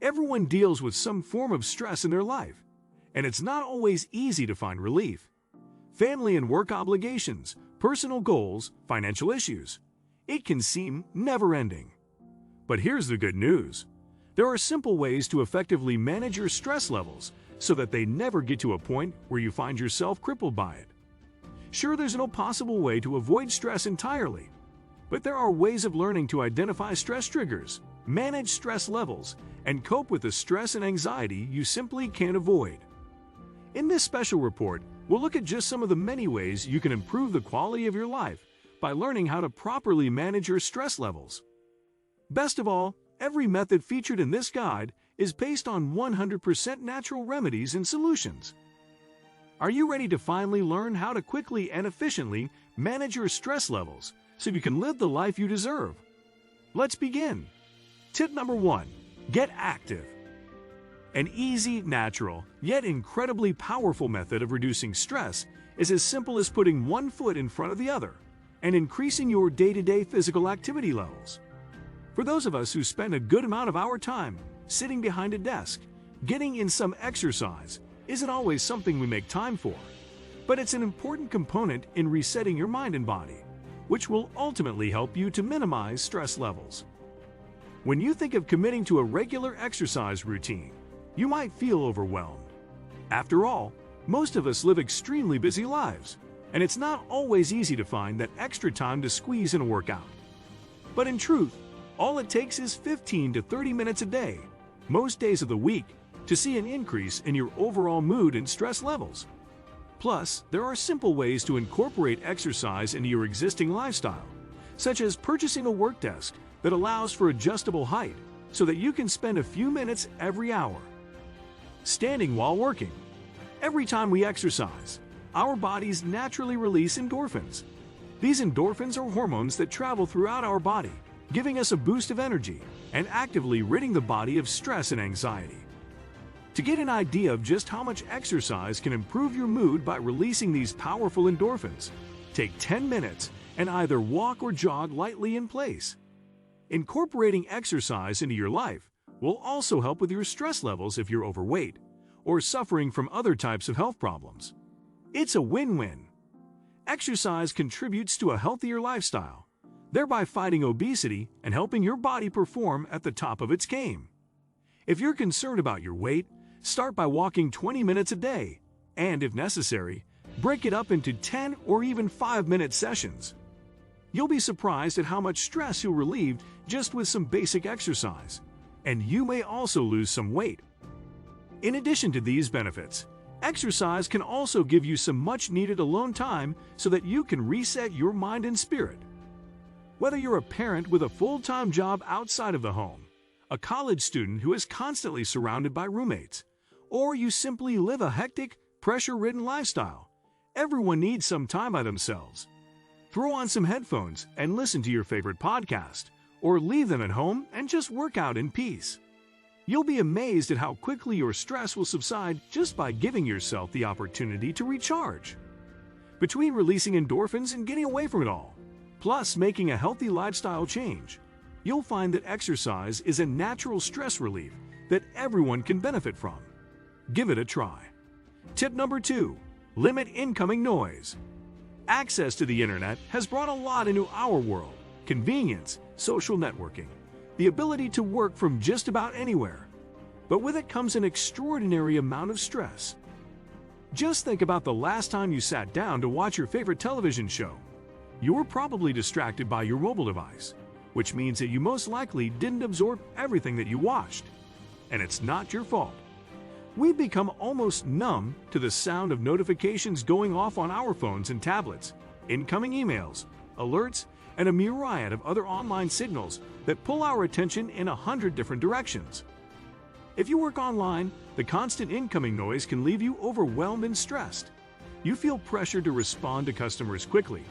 Everyone deals with some form of stress in their life, and it's not always easy to find relief. Family and work obligations, personal goals, financial issues. It can seem never-ending. But here's the good news. There are simple ways to effectively manage your stress levels so that they never get to a point where you find yourself crippled by it. Sure, there's no possible way to avoid stress entirely, but there are ways of learning to identify stress triggers, manage stress levels, and cope with the stress and anxiety you simply can't avoid. In this special report, we'll look at just some of the many ways you can improve the quality of your life by learning how to properly manage your stress levels. Best of all, every method featured in this guide is based on 100% natural remedies and solutions. Are you ready to finally learn how to quickly and efficiently manage your stress levels so you can live the life you deserve? Let's begin. Tip number 1. Get active. An easy, natural, yet incredibly powerful method of reducing stress is as simple as putting one foot in front of the other and increasing your day-to-day physical activity levels. For those of us who spend a good amount of our time sitting behind a desk, getting in some exercise isn't always something we make time for, but it's an important component in resetting your mind and body, which will ultimately help you to minimize stress levels. When you think of committing to a regular exercise routine, you might feel overwhelmed. After all, most of us live extremely busy lives, and it's not always easy to find that extra time to squeeze in a workout. But in truth, all it takes is 15 to 30 minutes a day, most days of the week, to see an increase in your overall mood and stress levels. Plus, there are simple ways to incorporate exercise into your existing lifestyle, such as purchasing a work desk that allows for adjustable height so that you can spend a few minutes every hour. Standing while working. Every time we exercise, our bodies naturally release endorphins. These endorphins are hormones that travel throughout our body, giving us a boost of energy and actively ridding the body of stress and anxiety. To get an idea of just how much exercise can improve your mood by releasing these powerful endorphins, take 10 minutes and either walk or jog lightly in place. Incorporating exercise into your life will also help with your stress levels if you're overweight or suffering from other types of health problems. It's a win-win. Exercise contributes to a healthier lifestyle, thereby fighting obesity and helping your body perform at the top of its game. If you're concerned about your weight, start by walking 20 minutes a day, and if necessary, break it up into 10 or even 5-minute sessions. You'll be surprised at how much stress you'll relieve just with some basic exercise, and you may also lose some weight. In addition to these benefits, exercise can also give you some much-needed alone time so that you can reset your mind and spirit. Whether you're a parent with a full-time job outside of the home, a college student who is constantly surrounded by roommates, or you simply live a hectic, pressure-ridden lifestyle, everyone needs some time by themselves. Throw on some headphones and listen to your favorite podcast, or leave them at home and just work out in peace. You'll be amazed at how quickly your stress will subside just by giving yourself the opportunity to recharge. Between releasing endorphins and getting away from it all, plus making a healthy lifestyle change, you'll find that exercise is a natural stress relief that everyone can benefit from. Give it a try. Tip number 2. Limit incoming noise. Access to the internet has brought a lot into our world: convenience, social networking, the ability to work from just about anywhere. But with it comes an extraordinary amount of stress. Just think about the last time you sat down to watch your favorite television show. You were probably distracted by your mobile device, which means that you most likely didn't absorb everything that you watched. And it's not your fault. We've become almost numb to the sound of notifications going off on our phones and tablets, incoming emails, alerts, and a myriad of other online signals that pull our attention in 100 different directions. If you work online, the constant incoming noise can leave you overwhelmed and stressed. You feel pressure to respond to customers quickly,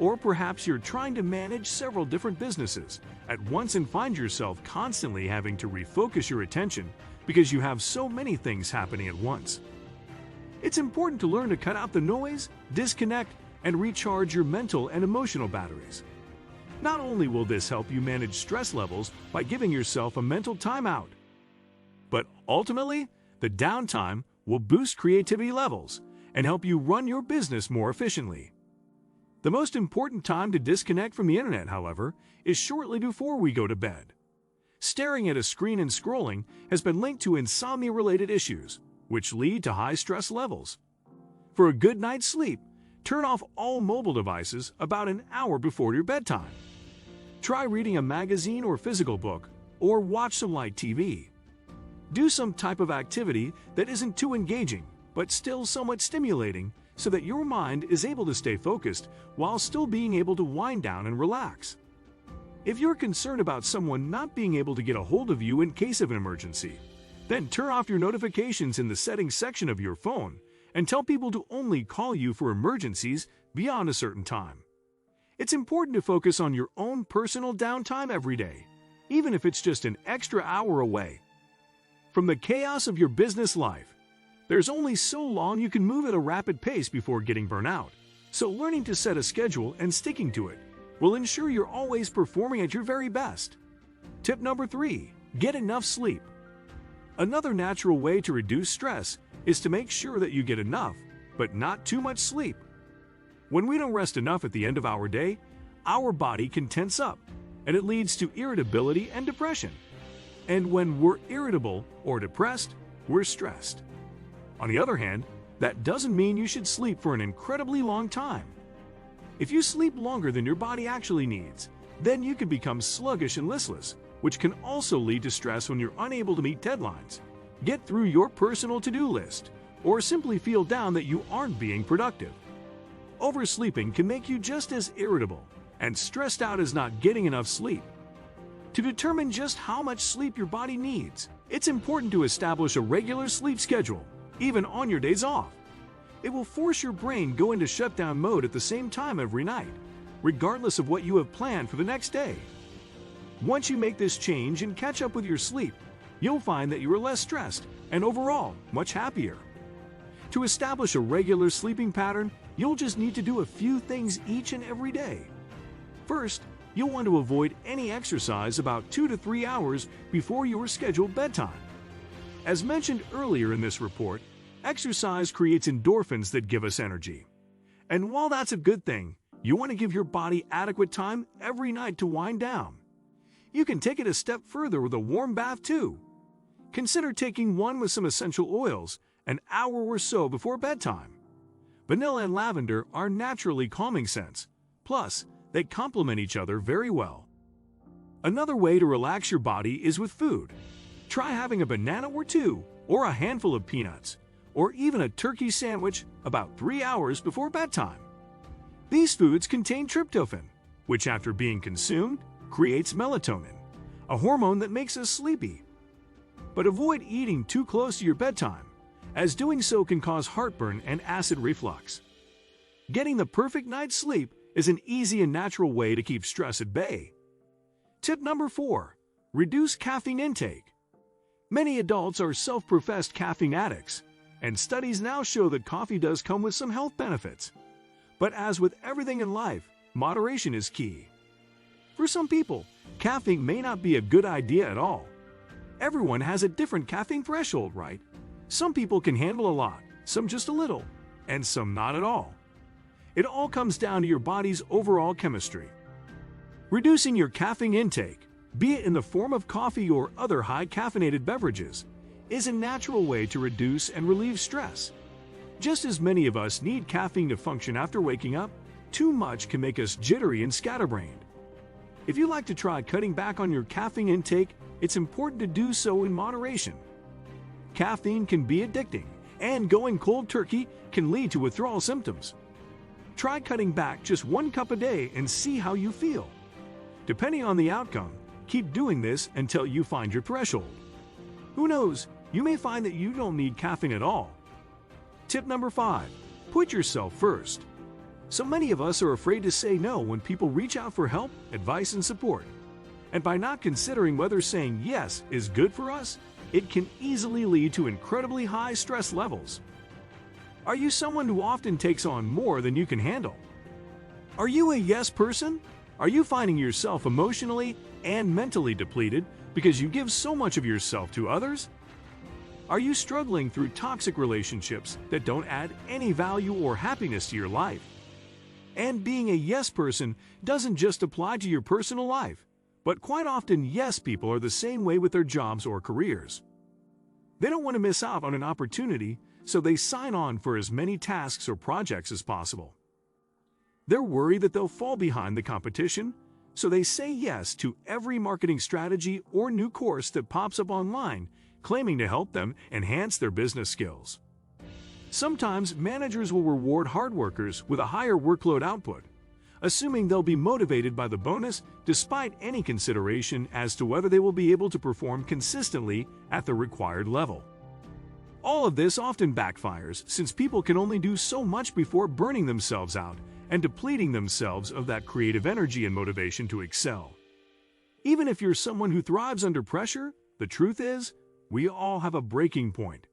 or perhaps you're trying to manage several different businesses at once and find yourself constantly having to refocus your attention because you have so many things happening at once. It's important to learn to cut out the noise, disconnect, and recharge your mental and emotional batteries. Not only will this help you manage stress levels by giving yourself a mental timeout, But ultimately, the downtime will boost creativity levels and help you run your business more efficiently. The most important time to disconnect from the internet, however, is shortly before we go to bed. Staring at a screen and scrolling has been linked to insomnia-related issues, which lead to high stress levels. For a good night's sleep, turn off all mobile devices about an hour before your bedtime. Try reading a magazine or physical book, or watch some light TV. Do some type of activity that isn't too engaging, but still somewhat stimulating, so that your mind is able to stay focused while still being able to wind down and relax. If you're concerned about someone not being able to get a hold of you in case of an emergency, then turn off your notifications in the settings section of your phone and tell people to only call you for emergencies beyond a certain time. It's important to focus on your own personal downtime every day, even if it's just an extra hour away. From the chaos of your business life, there's only so long you can move at a rapid pace before getting burnt out, so learning to set a schedule and sticking to it will ensure you're always performing at your very best. Tip number 3, get enough sleep. Another natural way to reduce stress is to make sure that you get enough, but not too much sleep. When we don't rest enough at the end of our day, our body can tense up, and it leads to irritability and depression. And when we're irritable or depressed, we're stressed. On the other hand, that doesn't mean you should sleep for an incredibly long time. If you sleep longer than your body actually needs, then you can become sluggish and listless, which can also lead to stress when you're unable to meet deadlines, get through your personal to-do list, or simply feel down that you aren't being productive. Oversleeping can make you just as irritable and stressed out as not getting enough sleep. To determine just how much sleep your body needs, it's important to establish a regular sleep schedule, even on your days off. It will force your brain go into shutdown mode at the same time every night, regardless of what you have planned for the next day. Once you make this change and catch up with your sleep, you'll find that you are less stressed and overall much happier. To establish a regular sleeping pattern, you'll just need to do a few things each and every day. First, you'll want to avoid any exercise about 2 to 3 hours before your scheduled bedtime. As mentioned earlier in this report, exercise creates endorphins that give us energy. And while that's a good thing, you want to give your body adequate time every night to wind down. You can take it a step further with a warm bath too. Consider taking one with some essential oils an hour or so before bedtime. Vanilla and lavender are naturally calming scents, plus they complement each other very well. Another way to relax your body is with food. Try having a banana or two, or a handful of peanuts, or even a turkey sandwich about 3 hours before bedtime. These foods contain tryptophan, which after being consumed, creates melatonin, a hormone that makes us sleepy. But avoid eating too close to your bedtime, as doing so can cause heartburn and acid reflux. Getting the perfect night's sleep is an easy and natural way to keep stress at bay. Tip number 4, reduce caffeine intake. Many adults are self-professed caffeine addicts, and studies now show that coffee does come with some health benefits. But as with everything in life, moderation is key. For some people, caffeine may not be a good idea at all. Everyone has a different caffeine threshold, right? Some people can handle a lot, some just a little, and some not at all. It all comes down to your body's overall chemistry. Reducing your caffeine intake, be it in the form of coffee or other high-caffeinated beverages, is a natural way to reduce and relieve stress. Just as many of us need caffeine to function after waking up, too much can make us jittery and scatterbrained. If you like to try cutting back on your caffeine intake, it's important to do so in moderation. Caffeine can be addicting, and going cold turkey can lead to withdrawal symptoms. Try cutting back just 1 cup a day and see how you feel. Depending on the outcome, keep doing this until you find your threshold. Who knows, you may find that you don't need caffeine at all. Tip number 5, put yourself first. So many of us are afraid to say no when people reach out for help, advice, and support. And by not considering whether saying yes is good for us, it can easily lead to incredibly high stress levels. Are you someone who often takes on more than you can handle? Are you a yes person? Are you finding yourself emotionally and mentally depleted because you give so much of yourself to others? Are you struggling through toxic relationships that don't add any value or happiness to your life? And being a yes person doesn't just apply to your personal life, but quite often yes people are the same way with their jobs or careers. They don't want to miss out on an opportunity, so they sign on for as many tasks or projects as possible. They're worried that they'll fall behind the competition, so they say yes to every marketing strategy or new course that pops up online, claiming to help them enhance their business skills. Sometimes managers will reward hard workers with a higher workload output, assuming they'll be motivated by the bonus despite any consideration as to whether they will be able to perform consistently at the required level. All of this often backfires since people can only do so much before burning themselves out and depleting themselves of that creative energy and motivation to excel. Even if you're someone who thrives under pressure, the truth is, we all have a breaking point.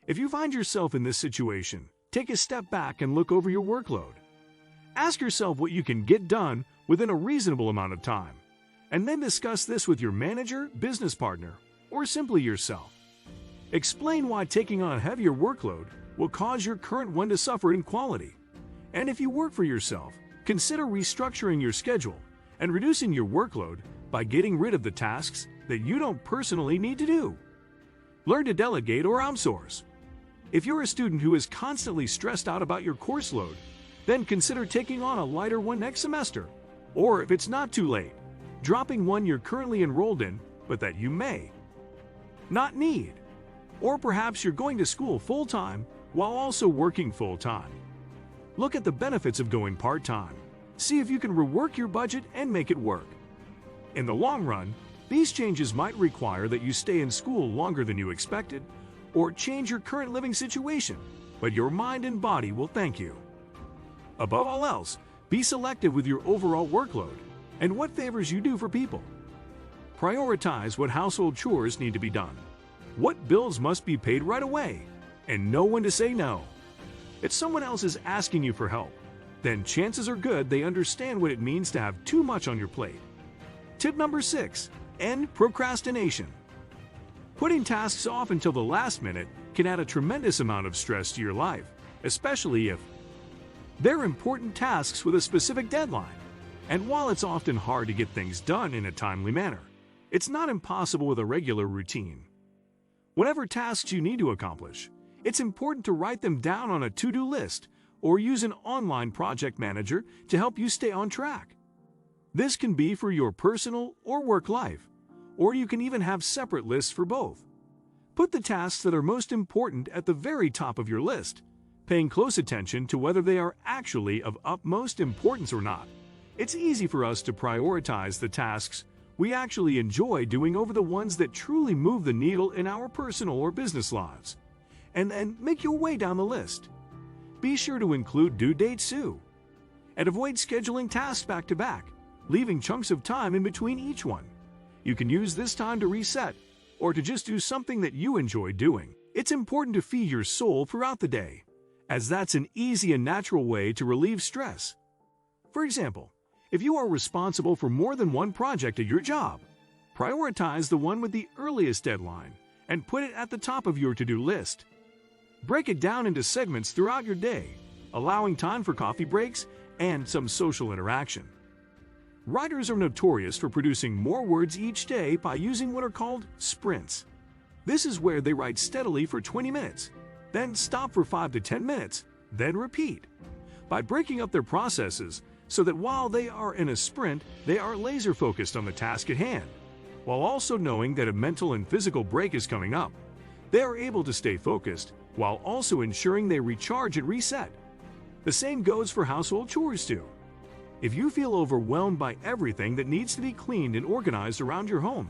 If you find yourself in this situation, take a step back and look over your workload. Ask yourself what you can get done within a reasonable amount of time, and then discuss this with your manager, business partner, or simply yourself. Explain why taking on a heavier workload will cause your current one to suffer in quality. And if you work for yourself, consider restructuring your schedule and reducing your workload by getting rid of the tasks that you don't personally need to do. Learn to delegate or outsource. If you're a student who is constantly stressed out about your course load, then consider taking on a lighter one next semester. Or if it's not too late, dropping one you're currently enrolled in, but that you may not need. Or perhaps you're going to school full-time while also working full-time. Look at the benefits of going part-time. See if you can rework your budget and make it work. In the long run, these changes might require that you stay in school longer than you expected, or change your current living situation, but your mind and body will thank you. Above all else, be selective with your overall workload and what favors you do for people. Prioritize what household chores need to be done, what bills must be paid right away, and know when to say no. If someone else is asking you for help, then chances are good they understand what it means to have too much on your plate. Tip number 6. End procrastination. Putting tasks off until the last minute can add a tremendous amount of stress to your life, especially if they're important tasks with a specific deadline. And while it's often hard to get things done in a timely manner, it's not impossible with a regular routine. Whatever tasks you need to accomplish, it's important to write them down on a to-do list or use an online project manager to help you stay on track. This can be for your personal or work life, or you can even have separate lists for both. Put the tasks that are most important at the very top of your list, paying close attention to whether they are actually of utmost importance or not. It's easy for us to prioritize the tasks we actually enjoy doing over the ones that truly move the needle in our personal or business lives. And then make your way down the list. Be sure to include due dates too, and avoid scheduling tasks back to back, leaving chunks of time in between each one. You can use this time to reset or to just do something that you enjoy doing. It's important to feed your soul throughout the day, as that's an easy and natural way to relieve stress. For example, if you are responsible for more than one project at your job, prioritize the one with the earliest deadline and put it at the top of your to-do list. Break it down into segments throughout your day, allowing time for coffee breaks and some social interaction. Writers are notorious for producing more words each day by using what are called sprints. This is where they write steadily for 20 minutes, then stop for 5 to 10 minutes, then repeat. By breaking up their processes so that while they are in a sprint, they are laser focused on the task at hand, while also knowing that a mental and physical break is coming up, they are able to stay focused while also ensuring they recharge and reset. The same goes for household chores too. If you feel overwhelmed by everything that needs to be cleaned and organized around your home,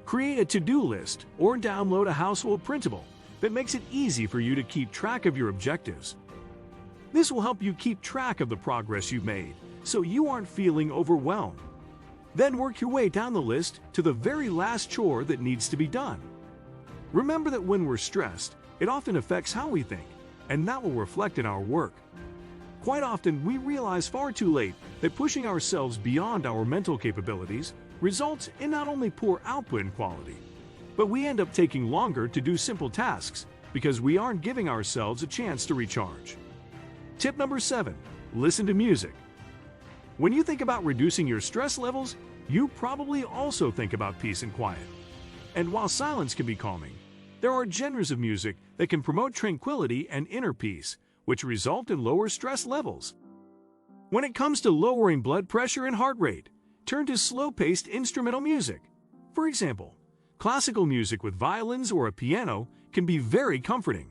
create a to-do list or download a household printable that makes it easy for you to keep track of your objectives. This will help you keep track of the progress you've made so you aren't feeling overwhelmed. Then work your way down the list to the very last chore that needs to be done. Remember that when we're stressed, it often affects how we think, and that will reflect in our work. Quite often, we realize far too late that pushing ourselves beyond our mental capabilities results in not only poor output and quality, But we end up taking longer to do simple tasks because we aren't giving ourselves a chance to recharge. Tip number 7. Listen to music. When you think about reducing your stress levels, you probably also think about peace and quiet. And while silence can be calming, there are genres of music that can promote tranquility and inner peace, which result in lower stress levels. When it comes to lowering blood pressure and heart rate, turn to slow-paced instrumental music. For example, classical music with violins or a piano can be very comforting.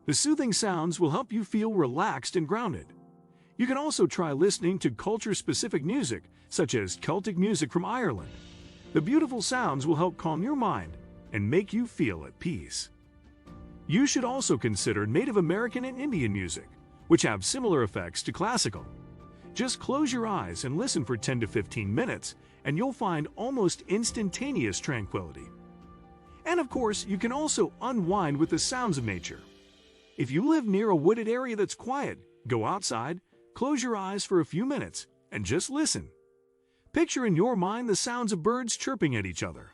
The soothing sounds will help you feel relaxed and grounded. You can also try listening to culture-specific music, such as Celtic music from Ireland. The beautiful sounds will help calm your mind and make you feel at peace. You should also consider Native American and Indian music, which have similar effects to classical. Just close your eyes and listen for 10 to 15 minutes, and you'll find almost instantaneous tranquility. And of course, you can also unwind with the sounds of nature. If you live near a wooded area that's quiet, go outside, close your eyes for a few minutes, and just listen. Picture in your mind the sounds of birds chirping at each other.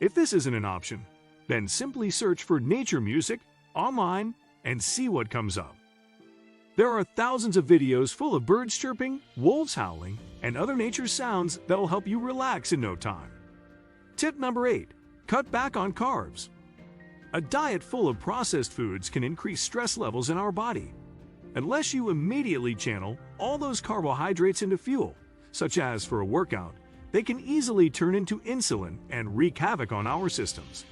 If this isn't an option, then simply search for nature music online and see what comes up. There are thousands of videos full of birds chirping, wolves howling, and other nature sounds that will help you relax in no time. Tip number 8. Cut back on carbs. A diet full of processed foods can increase stress levels in our body. Unless you immediately channel all those carbohydrates into fuel, such as for a workout, they can easily turn into insulin and wreak havoc on our systems.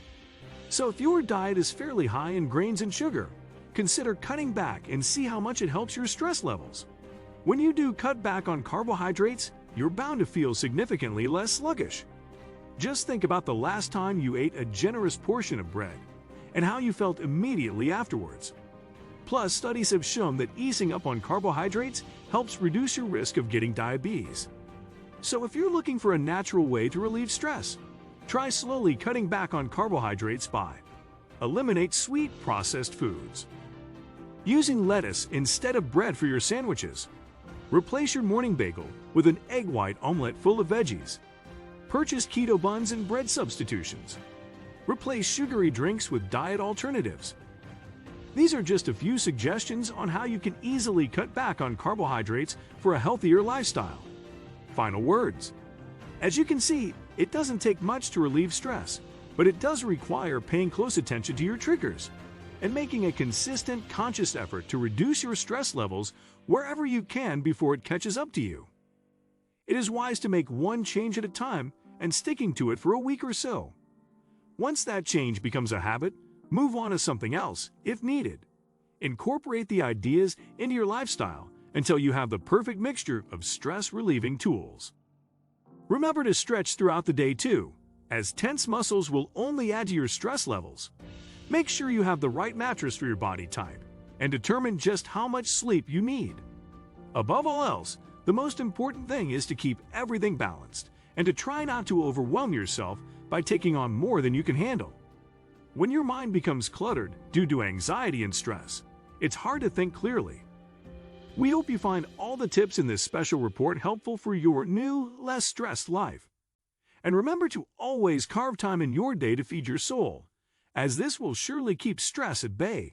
So if your diet is fairly high in grains and sugar, consider cutting back and see how much it helps your stress levels. When you do cut back on carbohydrates, you're bound to feel significantly less sluggish. Just think about the last time you ate a generous portion of bread and how you felt immediately afterwards. Plus, studies have shown that easing up on carbohydrates helps reduce your risk of getting diabetes. So if you're looking for a natural way to relieve stress, try slowly cutting back on carbohydrates by eliminate sweet processed foods. Using lettuce instead of bread for your sandwiches. Replace your morning bagel with an egg white omelet full of veggies. Purchase keto buns and bread substitutions. Replace sugary drinks with diet alternatives. These are just a few suggestions on how you can easily cut back on carbohydrates for a healthier lifestyle. Final words. As you can see, it doesn't take much to relieve stress, but it does require paying close attention to your triggers and making a consistent, conscious effort to reduce your stress levels wherever you can before it catches up to you. It is wise to make one change at a time and sticking to it for a week or so. Once that change becomes a habit, move on to something else if needed. Incorporate the ideas into your lifestyle until you have the perfect mixture of stress-relieving tools. Remember to stretch throughout the day too, as tense muscles will only add to your stress levels. Make sure you have the right mattress for your body type and determine just how much sleep you need. Above all else, the most important thing is to keep everything balanced and to try not to overwhelm yourself by taking on more than you can handle. When your mind becomes cluttered due to anxiety and stress, it's hard to think clearly. We hope you find all the tips in this special report helpful for your new, less stressed life. And remember to always carve time in your day to feed your soul, as this will surely keep stress at bay.